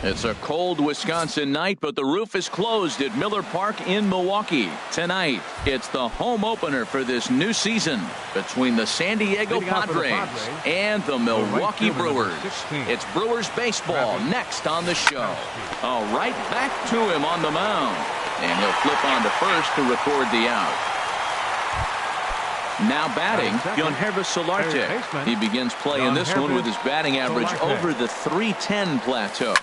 It's a cold Wisconsin night, but the roof is closed at Miller Park in Milwaukee. Tonight, it's the home opener for this new season between the San Diego Padres and the Milwaukee Brewers. It's Brewers baseball next on the show. All right, back to him on the mound. And he'll flip on to first to record the out. Now batting, Yonhervis Solarte. He begins play in this one with his batting average over the .310 plateau.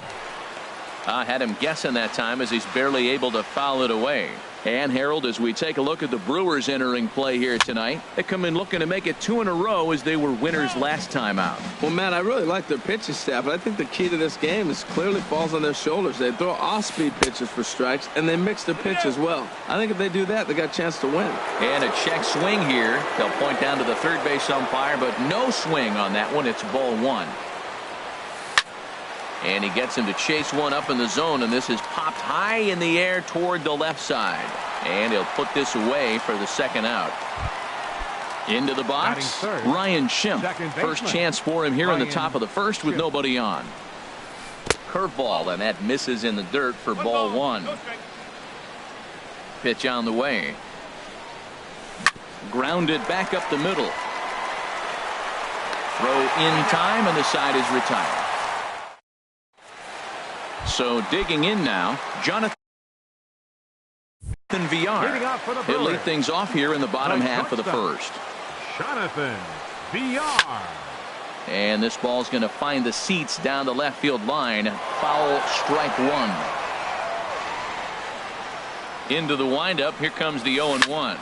I had him guessing that time as he's barely able to foul it away. And Harold, as we take a look at the Brewers entering play here tonight, they come in looking to make it 2 in a row as they were winners last time out. Well, Matt, I really like their pitching staff, but I think the key to this game is clearly falls on their shoulders. They throw off-speed pitches for strikes, and they mix their pitch as well. I think if they do that, they got a chance to win. And a check swing here. They'll point down to the third base umpire, but no swing on that one. It's ball 1. And he gets him to chase one up in the zone, and this is popped high in the air toward the left side. And he'll put this away for the second out. Into the box, Ryan Schimpf. First chance for him here in the top of the first with nobody on. Curveball, and that misses in the dirt for ball 1. Pitch on the way. Grounded back up the middle. Throw in time, and the side is retired. So digging in now, Jonathan VR. He'll lead things off here in the bottom half of the first. Jonathan VR. And this ball's going to find the seats down the left field line. Foul, strike 1. Into the windup. Here comes the 0-1.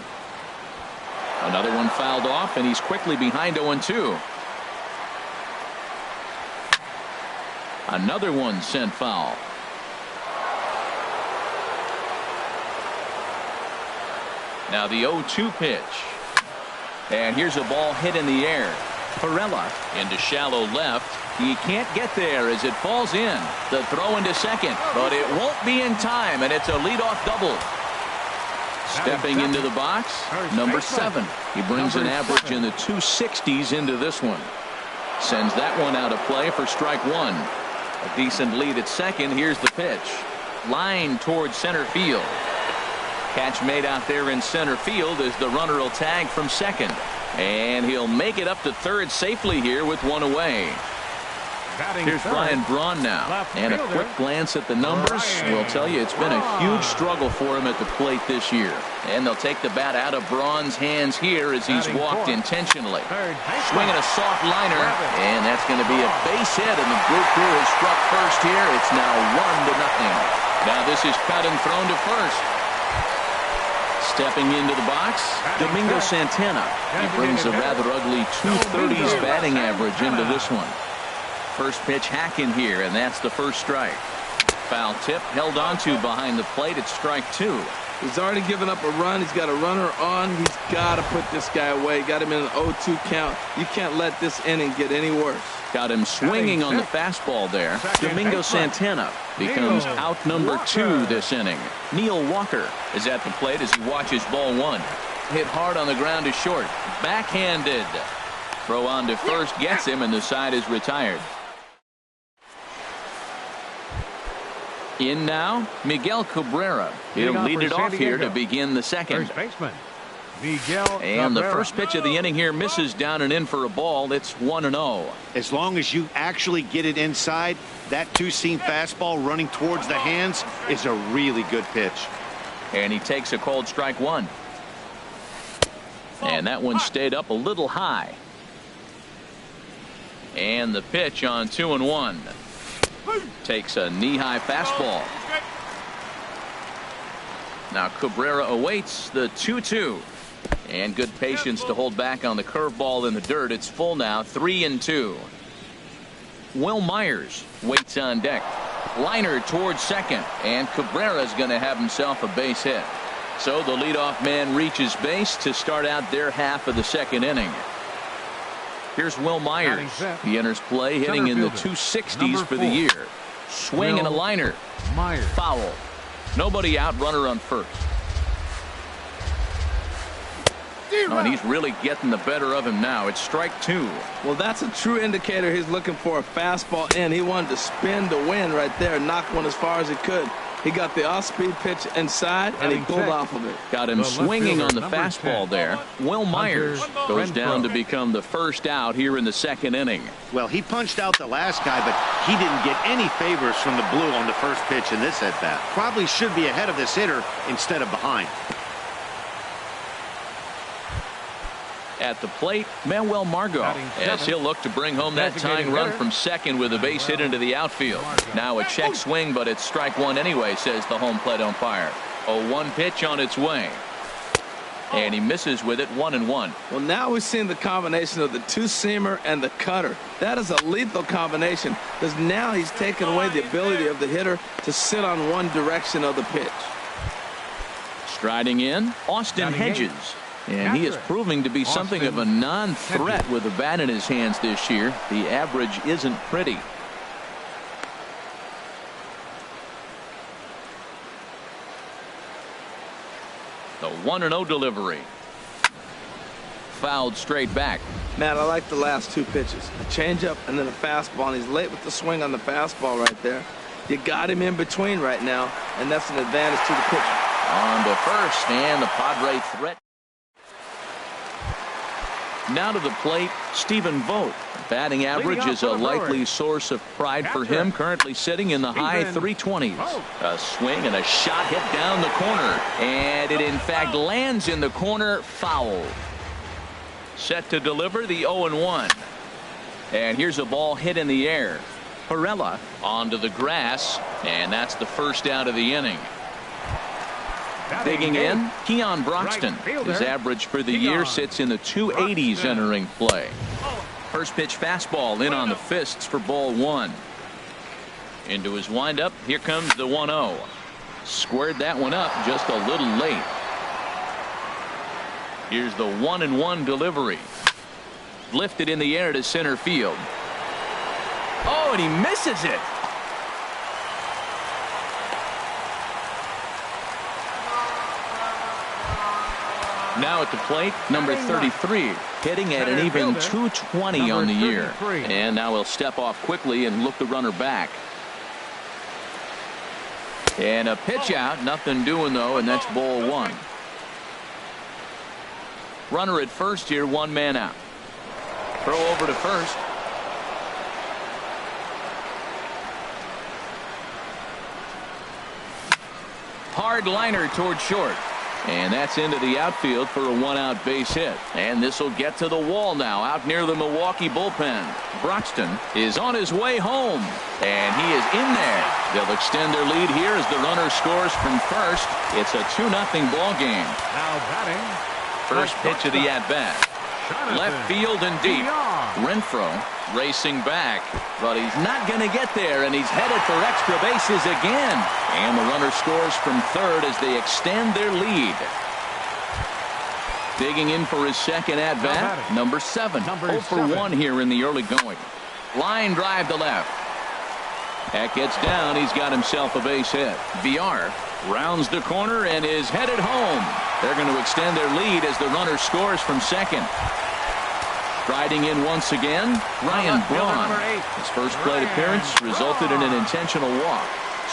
Another one fouled off, and he's quickly behind 0-2. Another one sent foul. Now the 0-2 pitch. And here's a ball hit in the air. Perella into shallow left. He can't get there as it falls in. The throw into second, but it won't be in time, and it's a leadoff double. Stepping into the box, number 7. He brings an average in the 260s into this one. Sends that one out of play for strike 1. A decent lead at second. Here's the pitch. Line towards center field. Catch made out there in center field as the runner will tag from second. And he'll make it up to third safely here with one away. Here's Ryan Braun now. And a quick glance at the numbers will tell you it's been a huge struggle for him at the plate this year. And they'll take the bat out of Braun's hands here as he's walked intentionally. Swinging a soft liner, and that's going to be a base hit, and the Brew Crew has struck first here. It's now 1-0. Now this is cut and thrown to first. Stepping into the box, Domingo Santana. He brings a rather ugly 230s batting average into this one. First pitch hacking here, and that's the first strike. Foul tip held onto behind the plate. It's strike 2. He's already given up a run. He's got a runner on. He's got to put this guy away. Got him in an 0-2 count. You can't let this inning get any worse. Got him swinging on the fastball there. Domingo Santana becomes out number 2 this inning. Neil Walker is at the plate as he watches ball 1. Hit hard on the ground to short. Backhanded. Throw on to first gets him, and the side is retired. In now, Miguel Cabrera. He'll lead it off here to begin the second. And the first pitch of the inning here misses down and in for a ball. It's 1-0. As long as you actually get it inside, that two-seam fastball running towards the hands is a really good pitch. And he takes a cold strike 1. And that one stayed up a little high. And the pitch on 2-1. Takes a knee-high fastball. Now Cabrera awaits the 2-2. And good patience to hold back on the curveball in the dirt. It's full now, 3-2. Will Myers waits on deck. Liner towards second. And Cabrera's going to have himself a base hit. So the leadoff man reaches base to start out their half of the second inning. Here's Will Myers. He enters play hitting in the 260s for the year. Swing and a liner. Foul. Nobody out, runner on first. Oh, and he's really getting the better of him now. It's strike 2. Well, that's a true indicator he's looking for a fastball in. He wanted to spin to win right there, knock one as far as he could. He got the off-speed pitch inside, and he pulled off of it. Got him swinging on the fastball there. Will Myers goes down to become the first out here in the second inning. Well, he punched out the last guy, but he didn't get any favors from the blue on the first pitch in this at-bat. Probably should be ahead of this hitter instead of behind. At the plate, Manuel Margot, as he'll look to bring home that tying run from second with a base hit into the outfield. Now a check swing, but it's strike 1 anyway, says the home plate umpire. 0-1 pitch on its way. And he misses with it, 1-1. Well, now we've seen the combination of the two-seamer and the cutter. That is a lethal combination, because now he's taken away the ability of the hitter to sit on one direction of the pitch. Striding in, Austin Hedges. And he is proving to be something of a non-threat with the bat in his hands this year. The average isn't pretty. The 1-0 delivery. Fouled straight back. Matt, I like the last 2 pitches. A changeup and then a fastball, and he's late with the swing on the fastball right there. You got him in between right now, and that's an advantage to the pitcher. On to first, and the Padre threat. Now to the plate, Stephen Vogt. Batting average is a likely source of pride for him, currently sitting in the high 320s. A swing and a shot hit down the corner, and it in fact lands in the corner, foul. Set to deliver the 0-1. And here's a ball hit in the air. Perella onto the grass, and that's the first out of the inning. Digging in, Keon Broxton. His average for the year sits in the 280s entering play. First pitch fastball in on the fists for ball 1. Into his windup, here comes the 1-0. Squared that one up just a little late. Here's the 1-1 delivery. Lifted in the air to center field. Oh, and he misses it. Now at the plate, number 33, hitting at an even 220 on the year. And now he'll step off quickly and look the runner back. And a pitch out, nothing doing though, and that's ball 1. Runner at first here, 1 man out. Throw over to first. Hard liner toward short. And that's into the outfield for a 1-out base hit. And this will get to the wall now out near the Milwaukee bullpen. Broxton is on his way home. And he is in there. They'll extend their lead here as the runner scores from first. It's a 2-0 ball game. Now batting. First pitch of the at-bat. Left field and deep. Renfroe racing back, but he's not going to get there, and he's headed for extra bases again. And the runner scores from third as they extend their lead. Digging in for his second at-bat, number 7. 0 for 1 here in the early going. Line drive to left. That gets down. He's got himself a base hit. VR rounds the corner and is headed home. They're going to extend their lead as the runner scores from second. Striding in once again, Ryan Braun. His first plate appearance resulted in an intentional walk.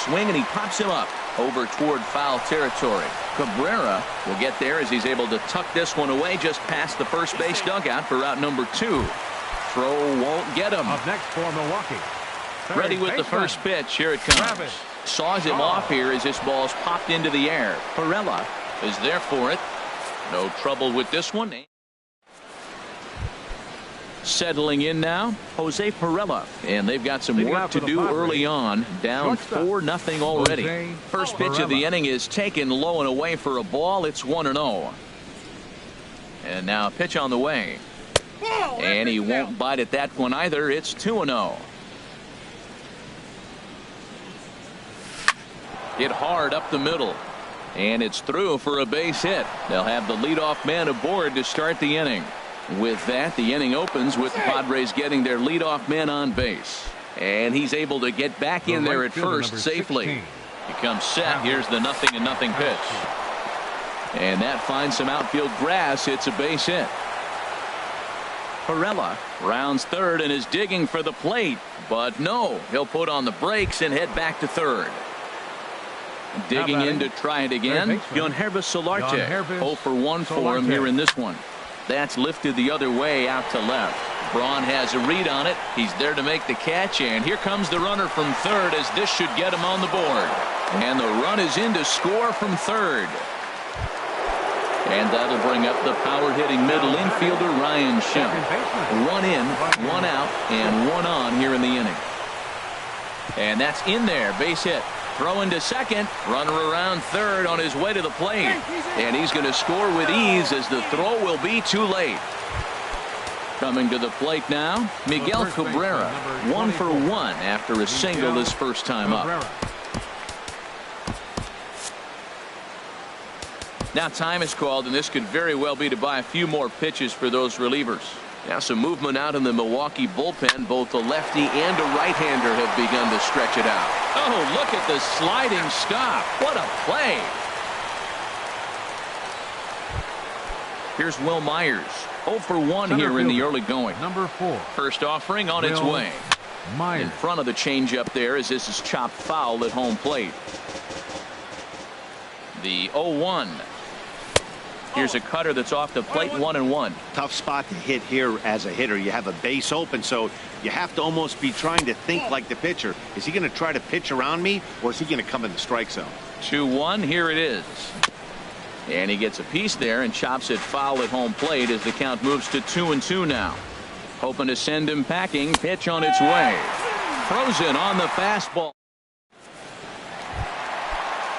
Swing and he pops him up over toward foul territory. Cabrera will get there as he's able to tuck this one away just past the first base dugout for out number 2. Throw won't get him. Up next for Milwaukee. Ready with the first pitch. Here it comes. Saws him off here as this ball's popped into the air. Perella is there for it. No trouble with this one. Settling in now, Jose Perella, and they've got some work to do early on, down 4-0 already. First pitch of the inning is taken low and away for a ball. It's 1-0. And now a pitch on the way. And he won't bite at that one either. It's 2-0. Hit hard up the middle. And it's through for a base hit. They'll have the leadoff man aboard to start the inning. With that, the inning opens with the Padres getting their leadoff man on base. And he's able to get back in there at first safely. He comes set. Here's the 0-0 pitch. And that finds some outfield grass. It's a base hit. Perella rounds third and is digging for the plate. But no, he'll put on the brakes and head back to third. Digging in to try it again. Yohanherbis Solarte. 0 for 1 for him here in this one. That's lifted the other way out to left. Braun has a read on it. He's there to make the catch, and here comes the runner from third, as this should get him on the board. And the run is in to score from third. And that'll bring up the power-hitting middle infielder Ryan Schimpf. 1 in, 1 out, and 1 on here in the inning. And that's in there, base hit. Throw into second, runner around third on his way to the plate. And he's going to score with ease, as the throw will be too late. Coming to the plate now, Miguel Cabrera. 1 for 1 after a single his first time up. Now time is called, and this could very well be to buy a few more pitches for those relievers. Now some movement out in the Milwaukee bullpen. Both a lefty and a right-hander have begun to stretch it out. Oh, look at the sliding stop. What a play. Here's Will Myers. 0 for 1 here in the early going. Number 4. First offering on its way. Myers. In front of the changeup there, as this is chopped foul at home plate. The 0-1. Here's a cutter that's off the plate, 1-1. Tough spot to hit here as a hitter. You have a base open, so you have to almost be trying to think like the pitcher. Is he going to try to pitch around me, or is he going to come in the strike zone? 2-1, here it is. And he gets a piece there and chops it foul at home plate as the count moves to 2-2 now. Hoping to send him packing. Pitch on its way. Frozen on the fastball.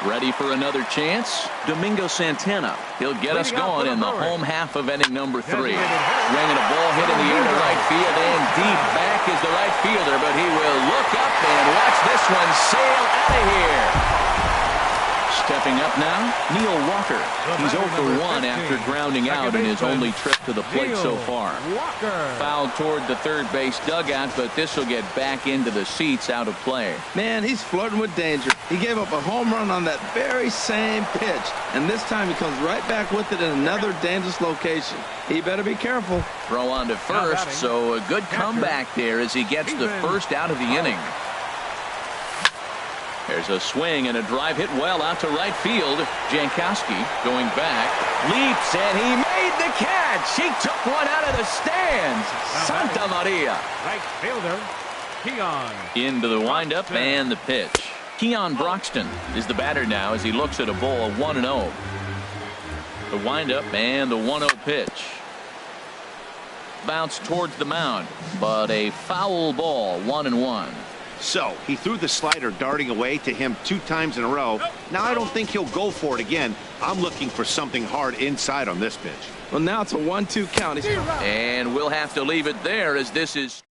Ready for another chance? Domingo Santana. He'll get us going in the home half of inning number 3. Swinging a ball hit in the air to right field, and deep back is the right fielder, but he will look up and watch this one sail out of here. Stepping up now, Neil Walker. He's 0 for 1 after grounding out in his only trip to the plate so far. Fouled toward the third base dugout, but this will get back into the seats out of play. Man, he's flirting with danger. He gave up a home run on that very same pitch, and this time he comes right back with it in another dangerous location. He better be careful. Throw on to first, so a good comeback there as he gets the first out of the inning. There's a swing and a drive hit well out to right field. Jankowski going back, leaps, and he made the catch. He took one out of the stands. Santa Maria. Right fielder, Keon. Into the windup and the pitch. Keon Broxton is the batter now as he looks at a ball 1-0. The windup and the 1-0 pitch. Bounce towards the mound, but a foul ball, 1-1. So he threw the slider darting away to him 2 times in a row. Now I don't think he'll go for it again. I'm looking for something hard inside on this pitch. Well, now it's a 1-2 count. And we'll have to leave it there, as this is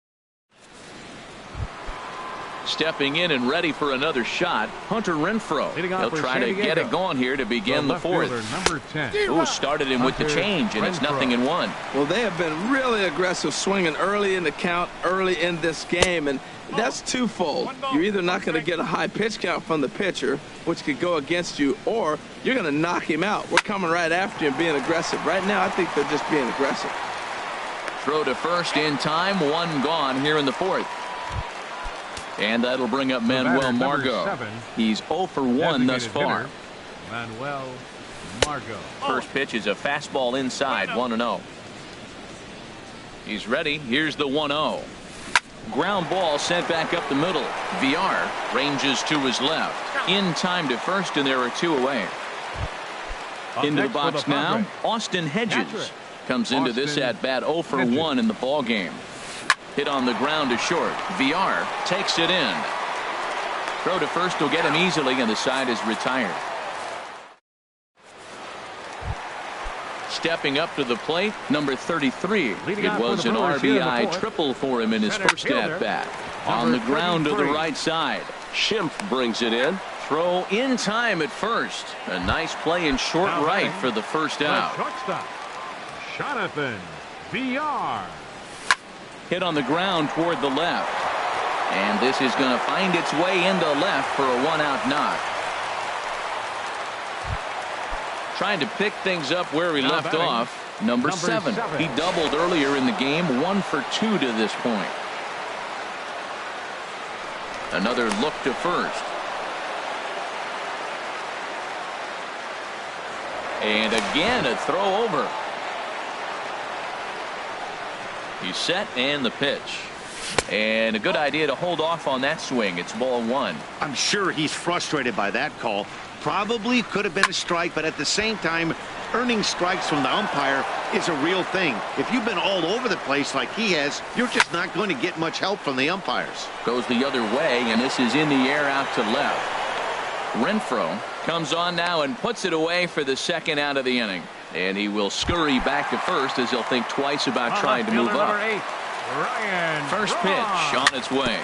stepping in and ready for another shot. Hunter Renfroe. He'll try to get it going here to begin the 4th. Number 10. Ooh, started him with the change, and it's 0-1. Well, they have been really aggressive, swinging early in the count, early in this game, and that's twofold. You're either not going to get a high pitch count from the pitcher, which could go against you, or you're going to knock him out. We're coming right after him, being aggressive. Right now, I think they're just being aggressive. Throw to first in time, 1 gone here in the 4th. And that'll bring up Manuel Margot. He's 0 for 1 thus far. Manuel Margot. First pitch is a fastball inside, 1-0. He's ready. Here's the 1-0. Ground ball sent back up the middle. VR ranges to his left. In time to first, and there are 2 away. Into the box now, Austin Hedges comes into this at bat 0 for 1 in the ball game. Hit on the ground to short. VR takes it in. Throw to first will get him easily, and the side is retired. Stepping up to the plate, number 33. It was an RBI triple for him in his first at-bat. On the ground to the right side. Schimpf brings it in. Throw in time at first. A nice play in short right for the first out. Jonathan VR. Hit on the ground toward the left. And this is going to find its way into left for a 1-out knock. Trying to pick things up where we left off. Number seven. He doubled earlier in the game, 1 for 2 to this point. Another look to first. And again, a throw over. He's set and the pitch. And a good idea to hold off on that swing. It's ball 1. I'm sure he's frustrated by that call. Probably could have been a strike, but at the same time, earning strikes from the umpire is a real thing. If you've been all over the place like he has, you're just not going to get much help from the umpires. Goes the other way, and this is in the air out to left. Renfroe comes on now and puts it away for the second out of the inning. And he will scurry back to first as he'll think twice about trying to move up. First pitch on its way.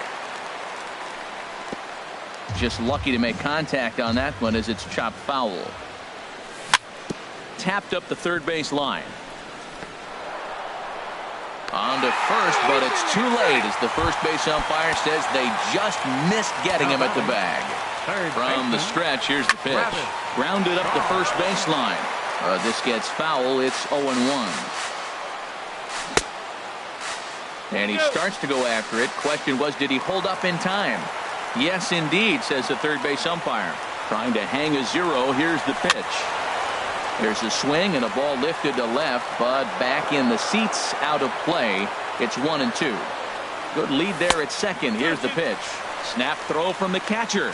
Just lucky to make contact on that one as it's chopped foul. Tapped up the third base line. On to first, but it's too late as the first base umpire says they just missed getting him at the bag. From the stretch, here's the pitch. Grounded up the first baseline. This gets foul. It's 0-1. And he starts to go after it. Question was, did he hold up in time? Yes, indeed, says the third base umpire. Trying to hang a 0. Here's the pitch. There's a swing and a ball lifted to left, but back in the seats, out of play. It's 1-2. Good lead there at second. Here's the pitch. Snap throw from the catcher.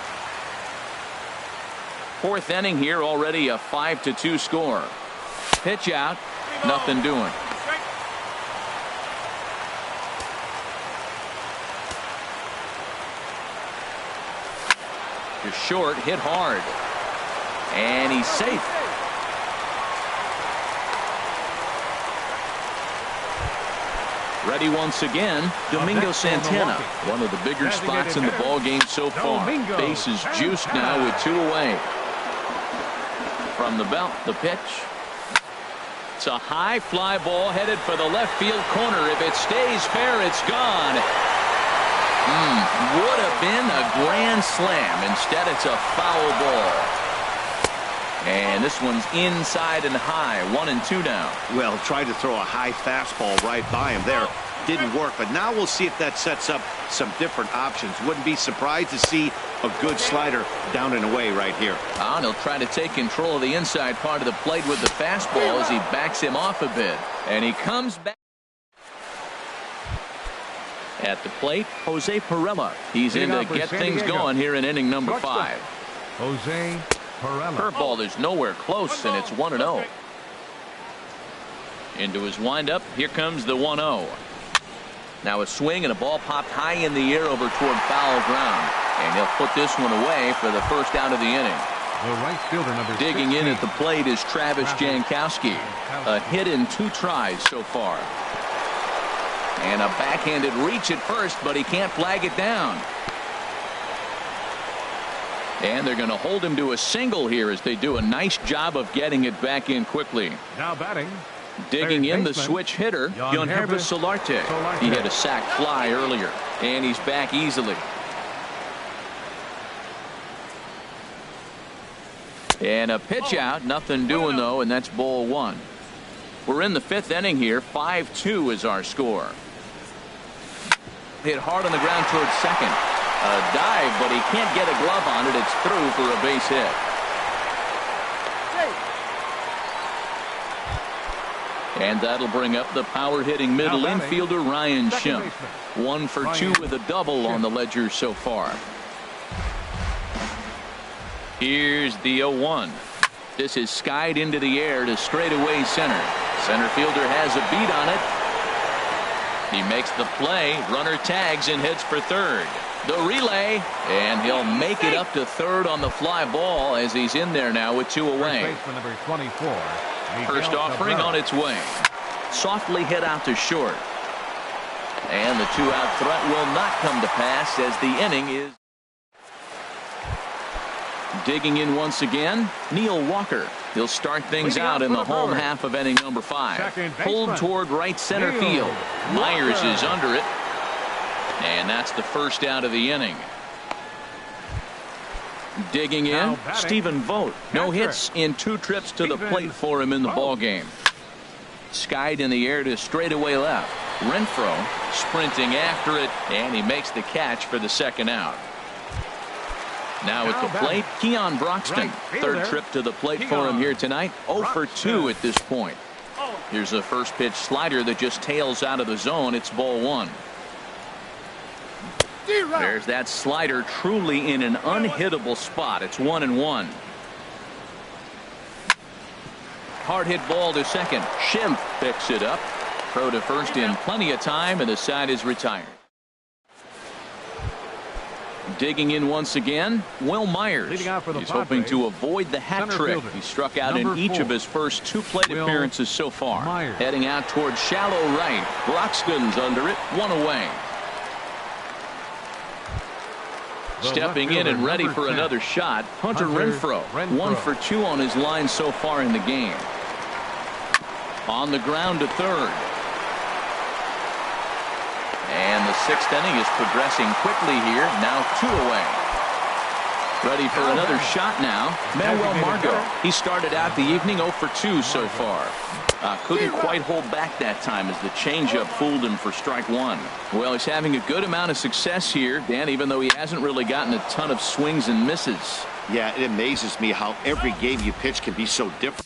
Fourth inning here, already a 5-2 score. Pitch out, nothing doing. To short, hit hard. And he's safe. Ready once again, Domingo Santana. One of the bigger spots in the ball game so far. Bases juiced now with 2 away. From the belt, the pitch. It's a high fly ball headed for the left field corner. If it stays fair, it's gone. Would have been a grand slam. Instead, it's a foul ball. And this one's inside and high. 1-2 now. Well, tried to throw a high fastball right by him there. Didn't work, but now we'll see if that sets up some different options. Wouldn't be surprised to see a good slider down and away right here. And he'll try to take control of the inside part of the plate with the fastball as he backs him off a bit. And he comes back. At the plate, Jose Perella. He's in to get things going here in inning number 5. Jose Perella. Curveball is nowhere close, and it's 1-0. Into his windup. Here comes the 1-0. Now a swing and a ball popped high in the air over toward foul ground. And he'll put this one away for the first out of the inning. The right fielder, number Digging 16. in at the plate is Travis Jankowski. A hit in 2 tries so far. And a backhanded reach at first, but he can't flag it down. And they're going to hold him to a single here as they do a nice job of getting it back in quickly. Now batting. Digging in the switch hitter, Yangervis Solarte. He had a sac fly earlier, and he's back easily. And a pitch out, nothing doing though, and that's ball 1. We're in the 5th inning here. 5-2 is our score. Hit hard on the ground towards second. A dive, but he can't get a glove on it. It's through for a base hit. And that'll bring up the power hitting middle infielder Ryan Schimpf. 1 for 2 with a double on the ledger so far. Here's the 0-1. This is skied into the air to straightaway center. Center fielder has a beat on it. He makes the play. Runner tags and hits for third. The relay, and he'll make it up to third on the fly ball as he's in there now with 2 away. Number 24. First offering on its way. Softly hit out to short. And the 2-out threat will not come to pass as the inning is. Digging in once again, Neil Walker. He'll start things out in the home half of inning number 5. Pulled toward right center field. Myers is under it. And that's the first out of the inning. Digging in, Now batting. Stephen Vogt. No Catcher. hits in 2 trips to the Stephen plate for him in the Vogt. ball game. Skied in the air to straightaway left. Renfroe sprinting after it, and he makes the catch for the second out. Now at Now the plate, Keon Broxton. Right Third fielder, trip to the plate for him Keon here tonight. 0 for 2 Broxton. at this point. Here's a first pitch slider that just tails out of the zone. It's ball 1. There's that slider, truly in an unhittable spot. It's 1-1. Hard hit ball to second. Schimpf picks it up. Throw to first in plenty of time, and the side is retired. Digging in once again, Will Myers. Leading out for the He's hoping Padres, to avoid the hat center trick. fielder, He struck out in number each 4, of his first 2 plate Will appearances so far. Myers. Heading out towards shallow right. Broxton's under it, 1 away. The Stepping left in and fielder, ready number for 10, another shot, Hunter Hunter Renfroe. Renfroe. 1 for 2 on his line so far in the game. On the ground to third. And the 6th inning is progressing quickly here. Now 2 away. Ready for another shot now. Manuel Margot. He started out the evening 0 for 2 so far. Couldn't quite hold back that time as the changeup fooled him for strike 1. Well, he's having a good amount of success here, Dan, even though he hasn't really gotten a ton of swings and misses. Yeah, it amazes me how every game you pitch can be so different.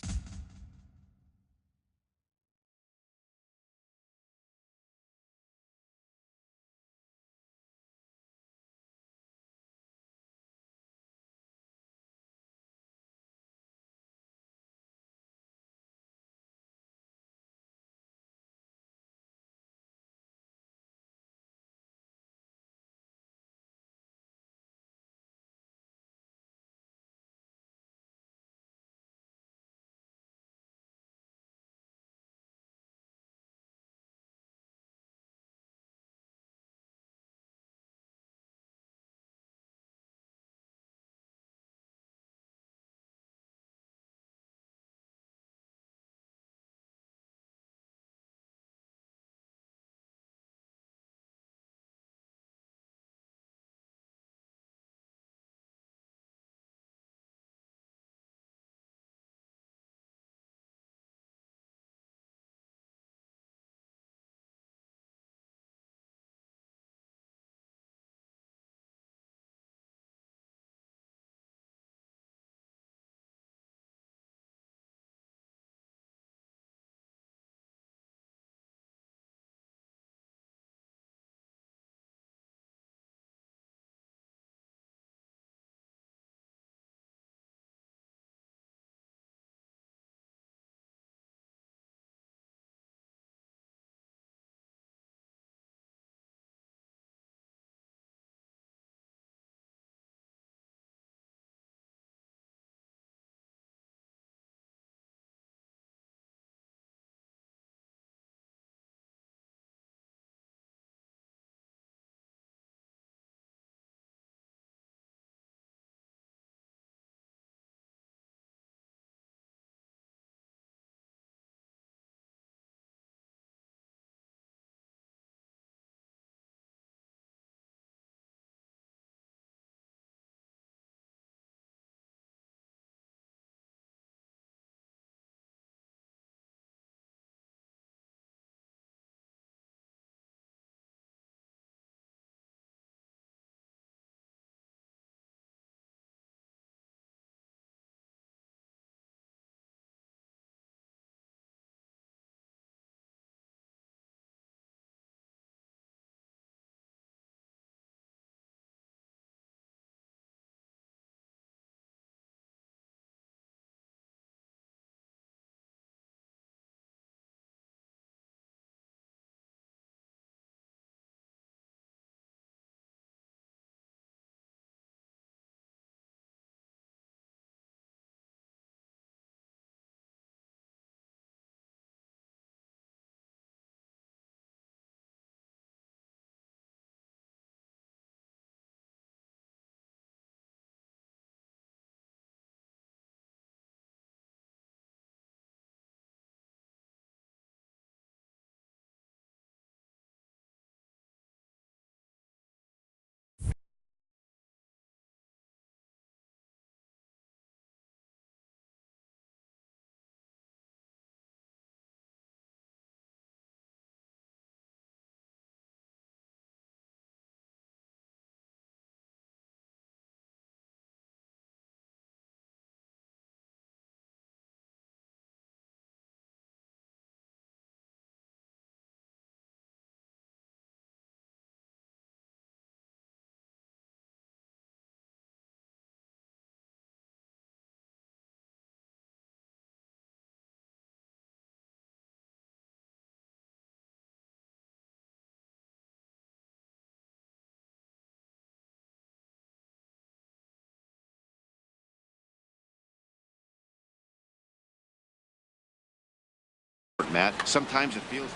Matt. Sometimes it feels...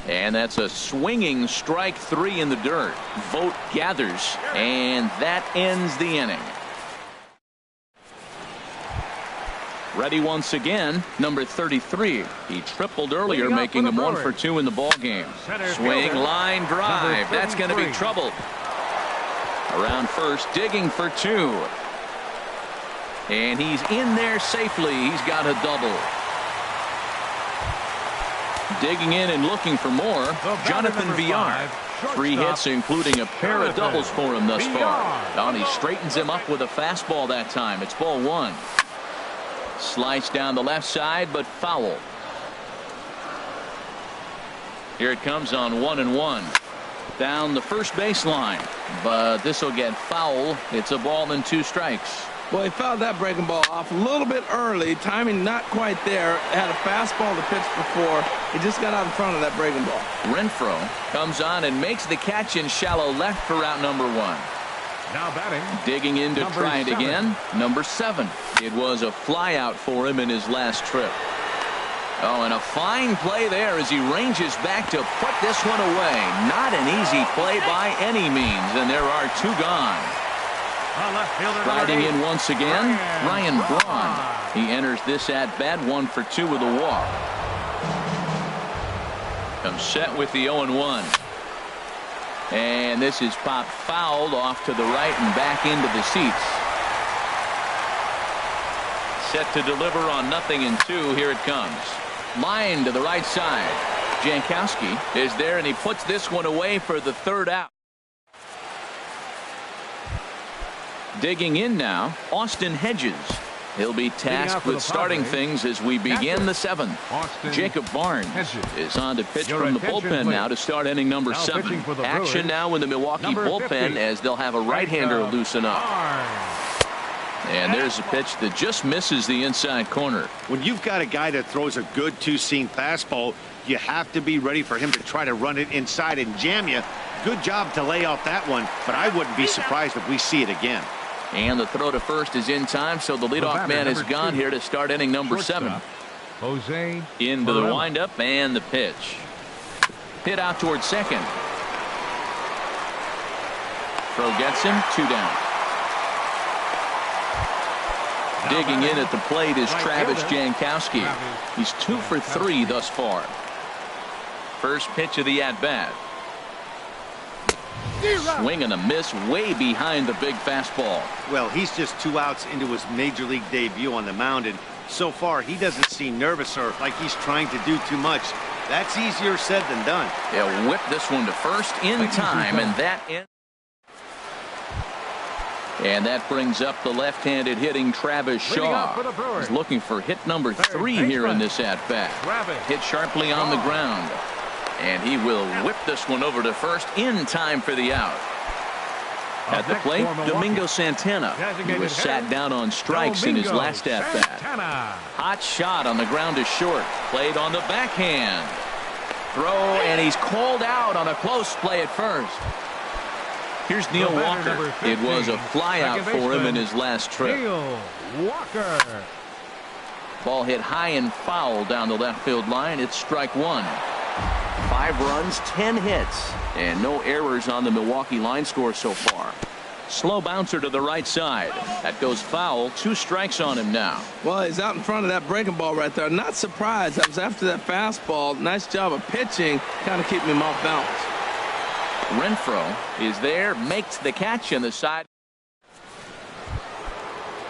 And that's a swinging strike 3 in the dirt. Vogt gathers, and that ends the inning. Ready once again, number 33. He tripled earlier, making him 1 for 2 in the ball game. Swing, line drive. That's going to be trouble. Around first, digging for 2. And he's in there safely. He's got a double. Digging in and looking for more, Jonathan Villar. 3 hits, including a pair of doubles for him thus far. And he straightens him up with a fastball that time. It's ball 1. Slice down the left side, but foul. Here it comes on 1-1. Down the first baseline, but this will get foul. It's a ball and 2 strikes. Well, he fouled that breaking ball off a little bit early. Timing not quite there. Had a fastball to pitch before. He just got out in front of that breaking ball. Renfroe comes on and makes the catch in shallow left for out number 1. Now batting. Digging in to try it again. Number 7. It was a fly out for him in his last trip. Oh, and a fine play there as he ranges back to put this one away. Not an easy play by any means, and there are 2 gone. Riding in once again, Ryan Braun. He enters this at bat 1 for 2 with a walk. Comes set with the 0-1. And this is popped fouled off to the right and back into the seats. Set to deliver on 0-2. Here it comes. Line to the right side. Jankowski is there, and he puts this one away for the 3rd out. Digging in now, Austin Hedges. He'll be tasked with starting things as we begin the 7th. Jacob Barnes is on to pitch from the bullpen now to start inning number 7. Action now in the Milwaukee bullpen as they'll have a right-hander loosen up. And there's a pitch that just misses the inside corner. When you've got a guy that throws a good 2-seam fastball, you have to be ready for him to try to run it inside and jam you. Good job to lay off that one, but I wouldn't be surprised if we see it again. And the throw to first is in time, so the leadoff man is gone here to start inning number 7. Jose into the windup and the pitch. Hit out towards second. Throw gets him, 2 down. Digging in at the plate is Travis Jankowski. He's 2 for 3 thus far. First pitch of the at-bat. Swing and a miss way behind the big fastball. Well, he's just 2 outs into his major league debut on the mound, and so far he doesn't seem nervous or like he's trying to do too much. That's easier said than done. He'll whip this one to first in time, and that ends. And that brings up the left-handed hitting Travis Shaw. He's looking for hit number 3 here in this at-bat. Hit sharply on the ground. And he will whip this one over to first in time for the out. At the plate, Domingo Santana. He was sat down on strikes in his last at-bat. Hot shot on the ground to short. Played on the backhand. Throw, and he's called out on a close play at first. Here's Neil Walker. It was a fly out for him in his last trip. Neil Walker. Ball hit high and foul down the left field line. It's strike 1. 5 runs, 10 hits, and no errors on the Milwaukee line score so far. Slow bouncer to the right side. That goes foul. 2 strikes on him now. Well, he's out in front of that breaking ball right there. Not surprised. That was after that fastball. Nice job of pitching, kind of keeping him off balance. Renfroe is there, makes the catch on the side.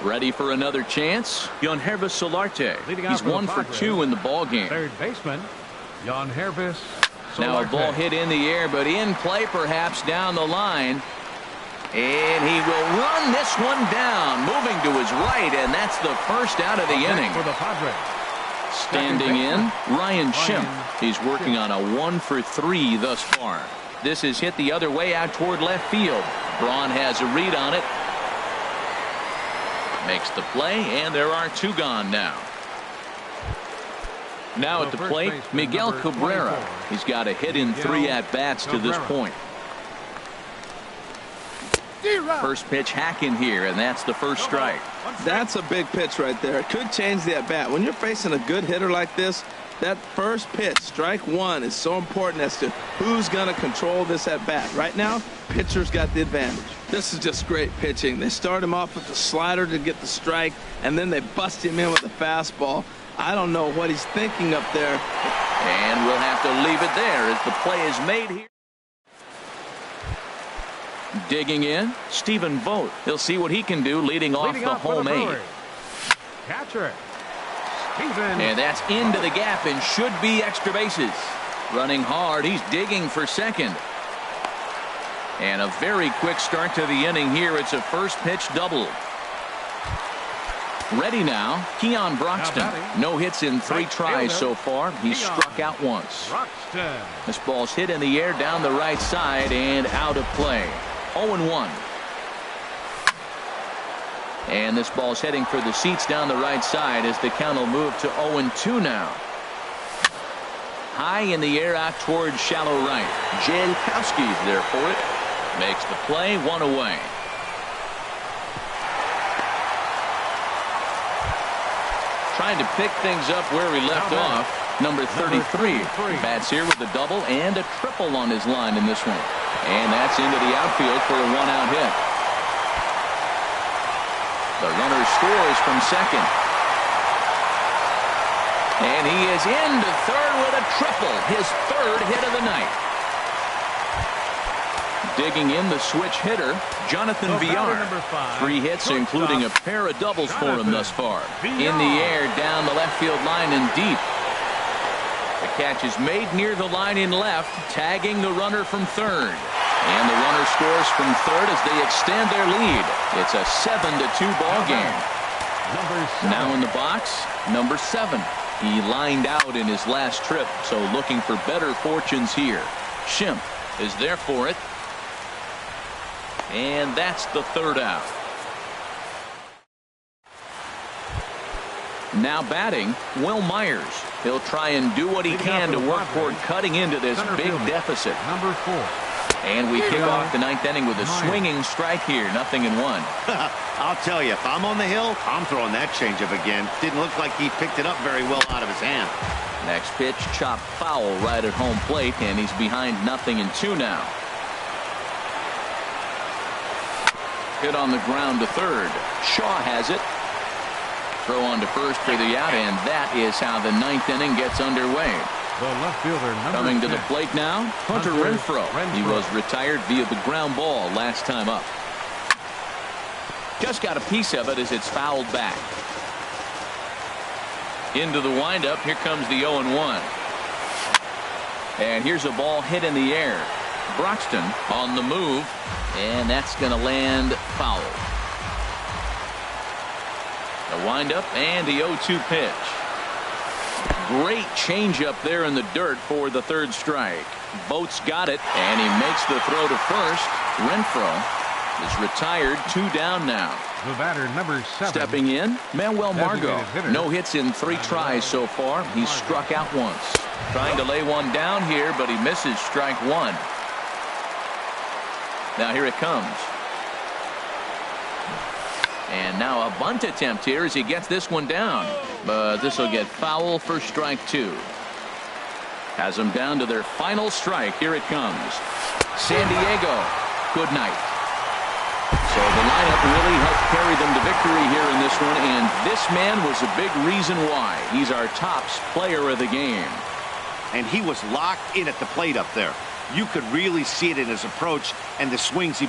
Ready for another chance. Yangervis Solarte. He's 1 for 2 in the ball game. Third baseman, Yangervis Solarte. Now a ball hit in the air, but in play perhaps down the line. And he will run this one down, moving to his right, and that's the first out of the inning. For the Padres. Standing in, Ryan Schimpf. He's working on a 1 for 3 thus far. This is hit the other way out toward left field. Braun has a read on it. Makes the play, and there are 2 gone now. Now at the plate, Miguel Cabrera. He's got a hit in 3 at-bats to this point. First pitch hacking here, and that's the first strike. That's a big pitch right there. It could change the at-bat. When you're facing a good hitter like this, that first pitch, strike one, is so important as to who's going to control this at-bat. Right now, pitcher's got the advantage. This is just great pitching. They start him off with the slider to get the strike, and then they bust him in with the fastball. I don't know what he's thinking up there. And we'll have to leave it there as the play is made here. Digging in, Stephen Vogt. He'll see what he can do leading off the home eight. Catcher, Stephen. And that's into the gap and should be extra bases. Running hard, he's digging for second. And a very quick start to the inning here. It's a first pitch double. Ready now, Keon Broxton. No hits in 3 tries so far. He's struck out once. This ball's hit in the air down the right side and out of play. 0-1. And this ball's heading for the seats down the right side as the count will move to 0-2 now. High in the air out towards shallow right. Jankowski's there for it. Makes the play, 1 away. Trying to pick things up where we left off. Number 33 bats here with a double and a triple on his line in this one. And that's into the outfield for a 1-out hit. The runner scores from second. And he is into third with a triple. His 3rd hit of the night. Digging in the switch hitter, Jonathan Villar. 3 hits, including a pair of doubles for him thus far. In the air, down the left field line and deep. The catch is made near the line in left, tagging the runner from third. And the runner scores from third as they extend their lead. It's a 7-2 ball game. Now in the box, number 7. He lined out in his last trip, so looking for better fortunes here. Schimpf is there for it. And that's the 3rd out. Now batting, Will Myers. He'll try and do what he can to work toward cutting into this big deficit. Number 4. And we kick off the 9th inning with a swinging strike here, 0-1. I'll tell you, if I'm on the hill, I'm throwing that changeup again. Didn't look like he picked it up very well out of his hand. Next pitch, chopped foul right at home plate, and he's behind 0-2 now. Hit on the ground to third. Shaw has it. Throw on to first for the out, and that is how the 9th inning gets underway. The left fielder, coming to the plate now, Hunter Renfroe. He was retired via the ground ball last time up. Just got a piece of it as it's fouled back. Into the windup. Here comes the 0-1. And here's a ball hit in the air. Broxton on the move, and that's going to land foul. The windup and the 0-2 pitch. Great changeup there in the dirt for the 3rd strike. Vogt's got it, and he makes the throw to first. Renfroe is retired, 2 down now. The batter, number 7. Stepping in, Manuel Margot. No hits in 3 tries so far. He's struck out once. Trying to lay one down here, but he misses strike 1. Now here it comes. And now a bunt attempt here as he gets this one down. But this will get foul for strike 2. Has them down to their final strike. Here it comes. San Diego, good night. So the lineup really helped carry them to victory here in this one. And this man was a big reason why. He's our tops player of the game. And he was locked in at the plate up there. You could really see it in his approach and the swings he